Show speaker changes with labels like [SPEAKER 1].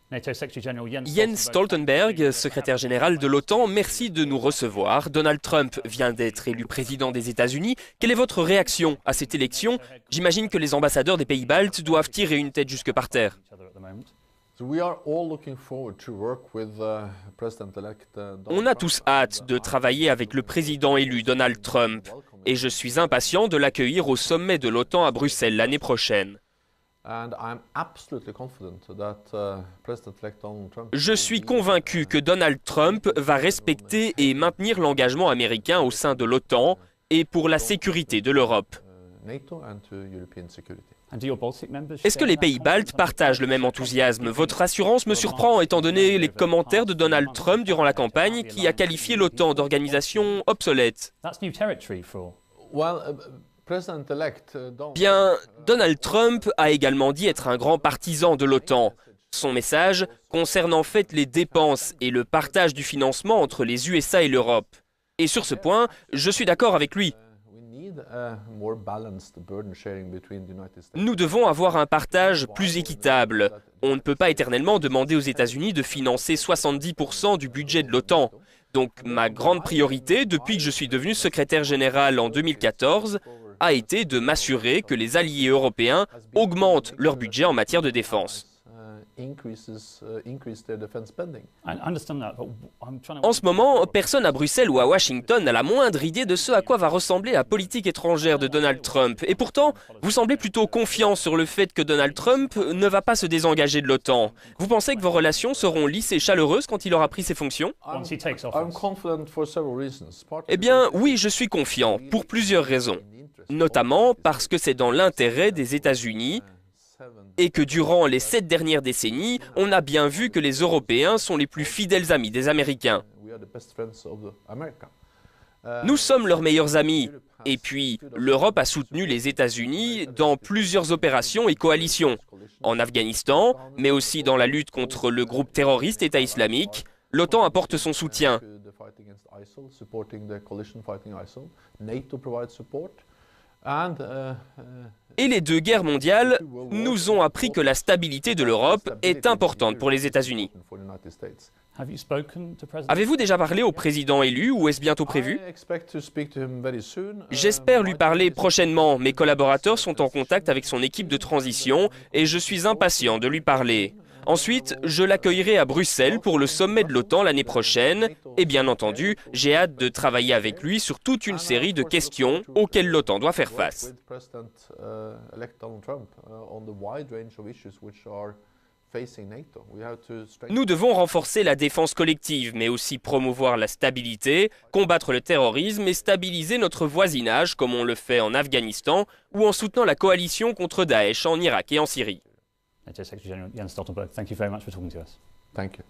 [SPEAKER 1] Jens Stoltenberg, secrétaire général de l'OTAN, merci de nous recevoir. Donald Trump vient d'être élu président des États-Unis. Quelle est votre réaction à cette élection? J'imagine que les ambassadeurs des pays baltes doivent tirer une tête jusque par terre. On a tous hâte de travailler avec le président élu Donald Trump et je suis impatient de l'accueillir au sommet de l'OTAN à Bruxelles l'année prochaine. Je suis convaincu que Donald Trump va respecter et maintenir l'engagement américain au sein de l'OTAN et pour la sécurité de l'Europe. Est-ce que les pays baltes partagent le même enthousiasme? Votre assurance me surprend étant donné les commentaires de Donald Trump durant la campagne qui a qualifié l'OTAN d'organisation obsolète. Bien, Donald Trump a également dit être un grand partisan de l'OTAN. Son message concerne en fait les dépenses et le partage du financement entre les USA et l'Europe. Et sur ce point, je suis d'accord avec lui. Nous devons avoir un partage plus équitable. On ne peut pas éternellement demander aux États-Unis de financer 70% du budget de l'OTAN. Donc ma grande priorité, depuis que je suis devenu secrétaire général en 2014, a été de m'assurer que les alliés européens augmentent leur budget en matière de défense. En ce moment, personne à Bruxelles ou à Washington n'a la moindre idée de ce à quoi va ressembler la politique étrangère de Donald Trump. Et pourtant, vous semblez plutôt confiant sur le fait que Donald Trump ne va pas se désengager de l'OTAN. Vous pensez que vos relations seront lisses et chaleureuses quand il aura pris ses fonctions? Eh bien, oui, je suis confiant, pour plusieurs raisons. Notamment parce que c'est dans l'intérêt des États-Unis et que durant les 7 dernières décennies, on a bien vu que les Européens sont les plus fidèles amis des Américains. Nous sommes leurs meilleurs amis. Et puis, l'Europe a soutenu les États-Unis dans plusieurs opérations et coalitions. En Afghanistan, mais aussi dans la lutte contre le groupe terroriste État islamique, l'OTAN apporte son soutien. Et les 2 guerres mondiales nous ont appris que la stabilité de l'Europe est importante pour les États-Unis. Avez-vous déjà parlé au président élu ou est-ce bientôt prévu? J'espère lui parler prochainement. Mes collaborateurs sont en contact avec son équipe de transition et je suis impatient de lui parler. Ensuite, je l'accueillerai à Bruxelles pour le sommet de l'OTAN l'année prochaine. Et bien entendu, j'ai hâte de travailler avec lui sur toute une série de questions auxquelles l'OTAN doit faire face. Nous devons renforcer la défense collective, mais aussi promouvoir la stabilité, combattre le terrorisme et stabiliser notre voisinage comme on le fait en Afghanistan ou en soutenant la coalition contre Daesh en Irak et en Syrie.
[SPEAKER 2] NATO Secretary General Jens Stoltenberg, thank you very much for talking to us.
[SPEAKER 3] Thank you.